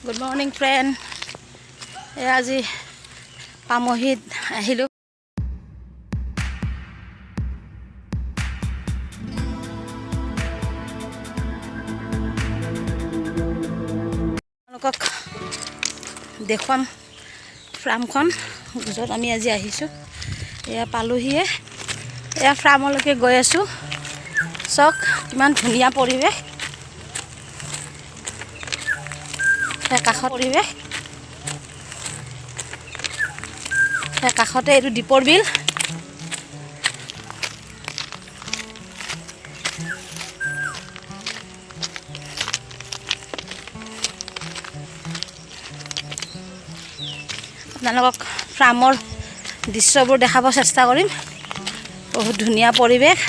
Good morning, friend. আজি পামহিত আহিলো। আপোনালোকক দেখুৱাম ফ্ৰামখন য'ত আমি আজি আহিছোঁ। এয়া পালোহিয়ে, এয়া ফ্ৰামলৈকে গৈ আছোঁ। চাওক কিমান ধুনীয়া পৰিৱেশ, কাষৰ পৰিৱেশ, কাষতে এইটো দীপৰ বিল। আপোনালোকক ফ্ৰামৰ দৃশ্যবোৰ দেখাব চেষ্টা কৰিম। বহুত ধুনীয়া পৰিৱেশ।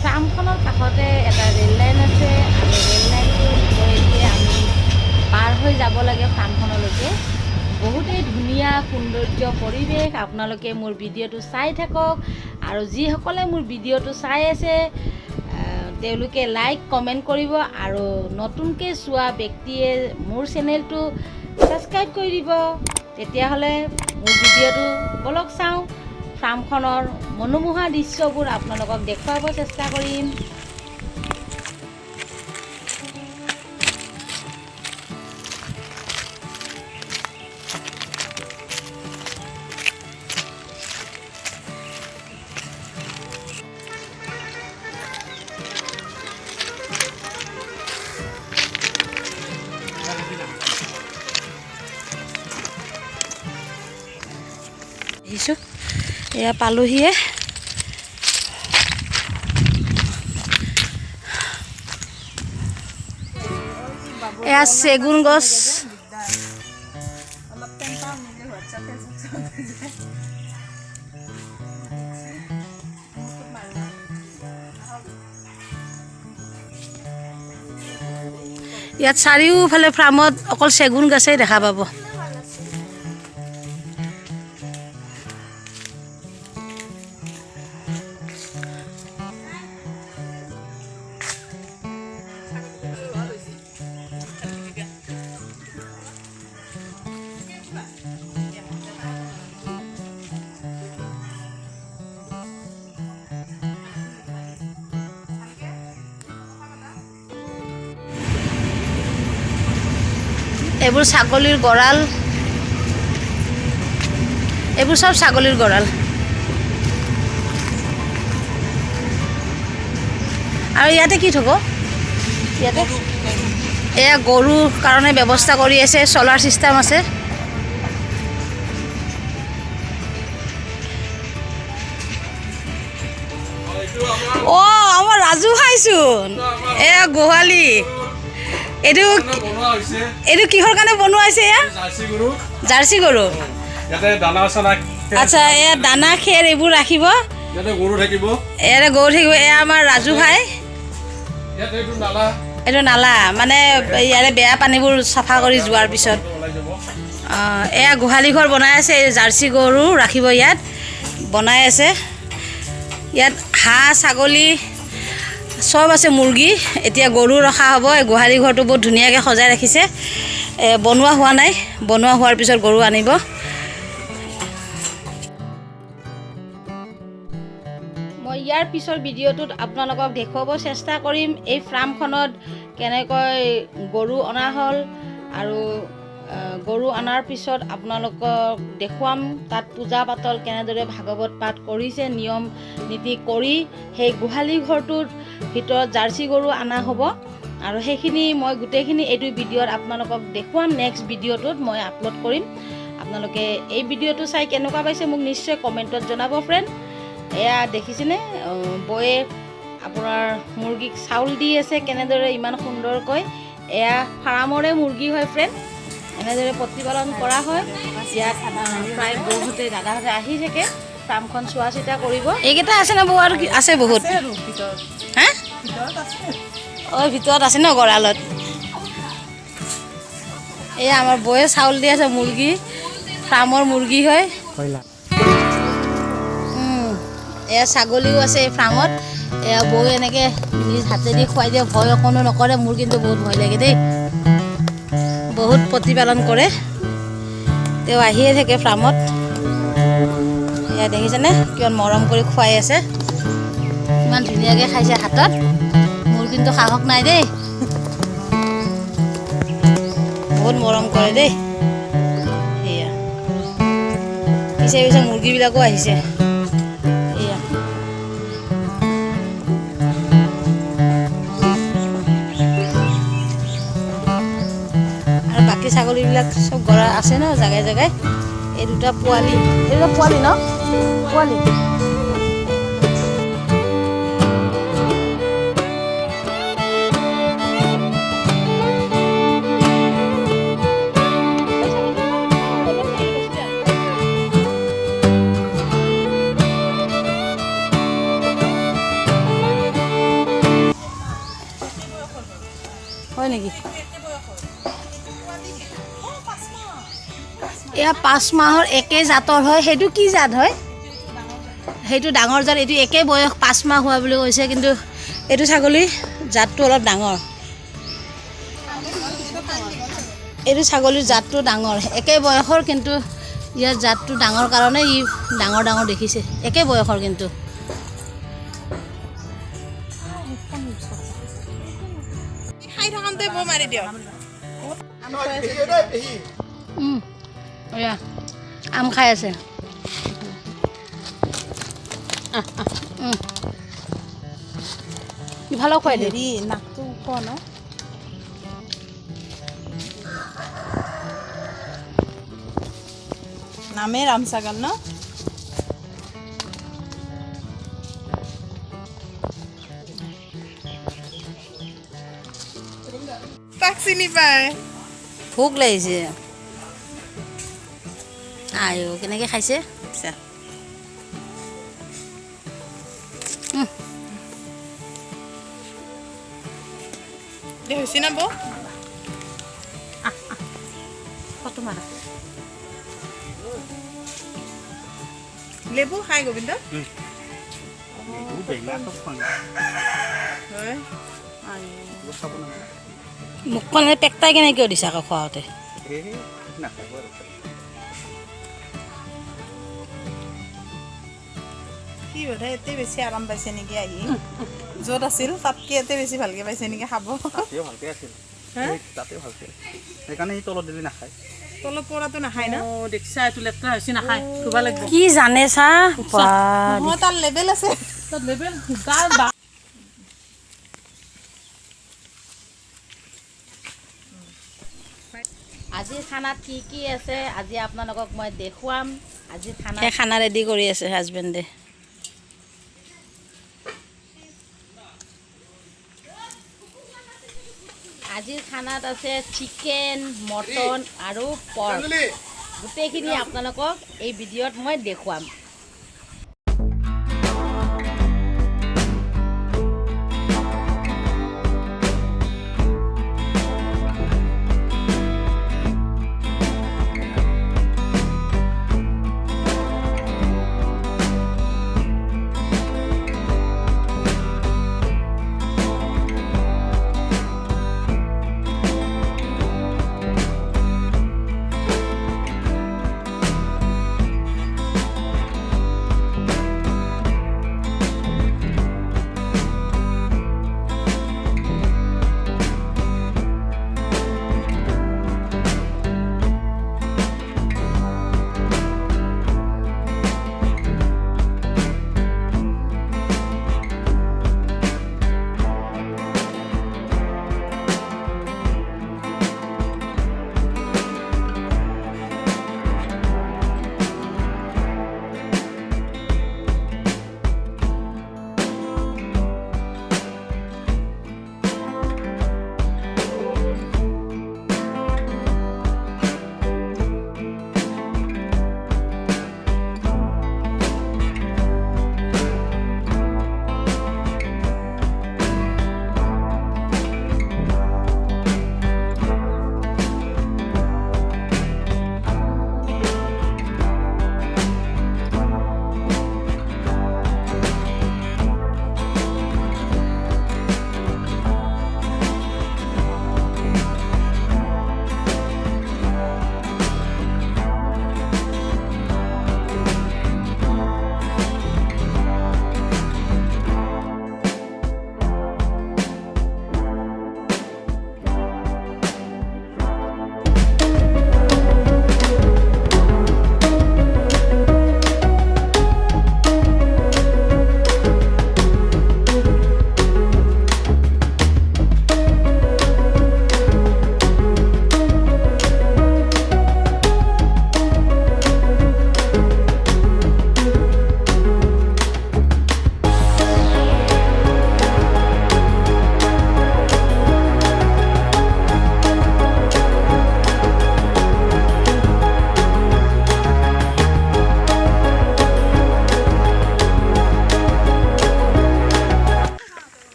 ফ্ৰামখনৰ কাষতে এটা ৰেল লাইন আছে আৰু ৰেল লাইনটোৰ ওপৰেদি আমি পাৰ হৈ যাব লাগে ফ্ৰামখনলৈকে। বহুতেই ধুনীয়া সৌন্দৰ্য পৰিৱেশ। আপোনালোকে মোৰ ভিডিঅ'টো চাই থাকক আৰু যিসকলে মোৰ ভিডিঅ'টো চাই আছে তেওঁলোকে লাইক কমেণ্ট কৰিব আৰু নতুনকৈ চোৱা ব্যক্তিয়ে মোৰ চেনেলটো ছাবস্ক্ৰাইব কৰি দিব। তেতিয়াহ'লে মোৰ ভিডিঅ'টো বলক চাওঁ। ফ্ৰামখনৰ মনোমোহা দৃশ্যবোৰ আপোনালোকক দেখুৱাব চেষ্টা কৰিম। আহিছোঁ, এয়া পালোহিয়ে। এয়া চেগুন গছ। ইয়াত চাৰিওফালে ফ্ৰামত অকল চেগুন গছেই দেখা পাব। এইবোৰ ছাগলীৰ গঁৰাল, এইবোৰ সব ছাগলীৰ গঁৰাল। আৰু ইয়াতে কি থব? ইয়াতে এয়া গৰুৰ কাৰণে ব্যৱস্থা কৰি আছে, চলাৰ চিষ্টেম আছে। অঁ, আমাৰ ৰাজু খাইচোন। এয়া গোহালি। এইটো কিহৰ কাৰণে বনোৱা হৈছে? এয়া জাৰ্চি গৰু। আচ্ছা, এয়া দানা খেৰ এইবোৰ ৰাখিব। ইয়াতে গৰু থাকিব। এয়া আমাৰ ৰাজু ভাই। এইটো নালা, মানে ইয়াৰে বেয়া পানীবোৰ চাফা কৰি যোৱাৰ পিছত। এয়া গোহালি ঘৰ বনাই আছে, জাৰ্চি গৰু ৰাখিব ইয়াত বনাই আছে। ইয়াত হাঁহ ছাগলী সব আছে মুৰ্গী এতিয়া গৰু ৰখা হ'ব গোহালি ঘৰটো বহুত ধুনীয়াকৈ সজাই ৰাখিছে বনোৱা হোৱা নাই বনোৱা হোৱাৰ পিছত গৰু আনিব মই ইয়াৰ পিছৰ ভিডিঅ'টোত আপোনালোকক দেখুৱাব চেষ্টা কৰিম এই ফাৰ্মখনত কেনেকৈ গৰু অনা হ'ল আৰু গৰু অনাৰ পিছত আপোনালোকক দেখুৱাম তাত পূজা পাতল কেনেদৰে ভাগৱত পাঠ কৰিছে নিয়ম নীতি কৰি সেই গোহালি ঘৰটোৰ ভিতৰত জাৰ্চি গৰু অনা হ'ব আৰু সেইখিনি মই গোটেইখিনি এইটো ভিডিঅ'ত আপোনালোকক দেখুৱাম নেক্সট ভিডিঅ'টোত মই আপলোড কৰিম আপোনালোকে এই ভিডিঅ'টো চাই কেনেকুৱা পাইছে মোক নিশ্চয় কমেণ্টত জনাব ফ্ৰেণ্ড এয়া দেখিছেনে বয়ে আপোনাৰ মুৰ্গীক চাউল দি আছে কেনেদৰে ইমান সুন্দৰকৈ এয়া ফাৰ্মৰে মুৰ্গী হয় ফ্ৰেণ্ড এনেদৰে প্ৰতিপালন কৰা হয় ইয়াত প্ৰায় বহুতে দাদাহঁতে আহি থাকে ফাৰ্মখন চোৱা চিতা কৰিব এইকেইটা আছে ন বৌ আৰু আছে বহুত হা ভিতৰত আছে ন গঁৰালত এই আমাৰ বয়ে চাউল দি আছে মুৰ্গী ফাৰ্মৰ মুৰ্গী হয় এয়া ছাগলীও আছে এই ফাৰ্মত এয়া বৌ এনেকৈ নিজ হাতেদি খুৱাই দিয়ে ভয় অকণো নকৰে মোৰ কিন্তু বহুত ভয় লাগে দেই বহুত প্ৰতিপালন কৰে তেওঁ আহিয়ে থাকে ফাৰ্মত এয়া দেখিছেনে কিমান মৰম কৰি খুৱাই আছে ইমান ধুনীয়াকৈ খাইছে হাতত মোৰ কিন্তু সাহস নাই দেই বহুত মৰম কৰে দেই এয়া পিছে পিছে মুৰ্গীবিলাকো আহিছে এয়া আৰু বাকী ছাগলীবিলাক চব গৰা আছে ন জেগাই জেগাই এই দুটা পোৱালি ন পোৱালি হয় নেকি এয়া 5 মাহৰ একে জাতৰ হয় সেইটো কি জাত হয় সেইটো ডাঙৰ জাত এইটো একে বয়স 5 মাহ হোৱা বুলি কৈছে কিন্তু এইটো ছাগলী জাতটো অলপ ডাঙৰ এইটো ছাগলীৰ জাতটো ডাঙৰ একে বয়সৰ কিন্তু ইয়াৰ জাতটো ডাঙৰ কাৰণে ই ডাঙৰ ডাঙৰ দেখিছে একে বয়সৰ কিন্তু খাই থাকোঁতে বৌ মাৰি দিয়ক আম খাই আছে ভালো খুৱাই হেৰি নাকটো ওখ ন নামে ৰামচাগল ন তাক চিনি পায় ভোক লাগিছে আয়ো কেনেকৈ খাইছে হৈছে না বৌ ফটো মাৰা লেবু খাই গোবিন্দ মুখখন পেকটাই কেনে কিয় দিছে আকৌ খোৱাওঁতে কি বোধ হয় এতে বেছি আৰাম পাইছে নেকি আহি য'ত আছিল তাতকে এতে বেছি ভালকে পাইছে নেকি খাব ভালকে আছিল তাতে ভালকে সেইকাৰণে সি তলত দিলে নাখায় তলত পৰাটো নাখায় ন দেখিছা এইটো লেতেৰা হৈছে নাখায় ধুব লাগিব কি জানে চা নহয় তাৰ লেবেল আছে তাত লেবেল আজিৰ খানাত কি কি আছে আজি আপোনালোকক মই দেখুৱাম আজি খানা ৰেডি কৰি আছে হাজবেণ্ডে আজিৰ খানাত আছে চিকেন মটন আৰু পৰ্ক গোটেইখিনি আপোনালোকক এই ভিডিঅ'ত মই দেখুৱাম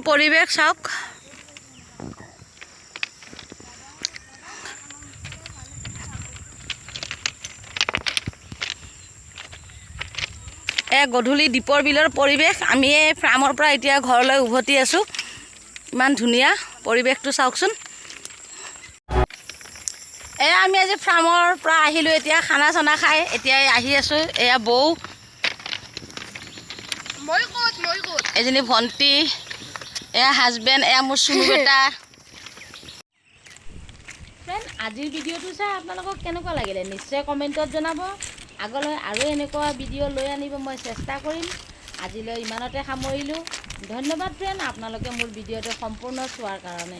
পৰিৱেশ চাওক। গধূলি দীপৰ বিলৰ পৰিৱেশ। আমি এই ফাৰ্মৰ পৰা এতিয়া ঘৰলৈ উভতি আছোঁ। ইমান ধুনীয়া পৰিৱেশটো চাওকচোন। এয়া আমি আজি ফাৰ্মৰ পৰা আহিলোঁ, এতিয়া খানা চানা খাই এতিয়া আহি আছোঁ। এয়া বৌ, এজনী ভণ্টি, এয়া হাজবেণ্ড, এয়া মোৰ চুনু বেটা। ফ্ৰেণ্ড, আজিৰ ভিডিঅ'টো চাই আপোনালোকক কেনেকুৱা লাগিলে নিশ্চয় কমেণ্টত জনাব। আগলৈ আৰু এনেকুৱা ভিডিঅ' লৈ আনিব মই চেষ্টা কৰিম। আজিলৈ ইমানতে সামৰিলোঁ। ধন্যবাদ ফ্ৰেণ্ড, আপোনালোকে মোৰ ভিডিঅ'টো সম্পূৰ্ণ চোৱাৰ কাৰণে।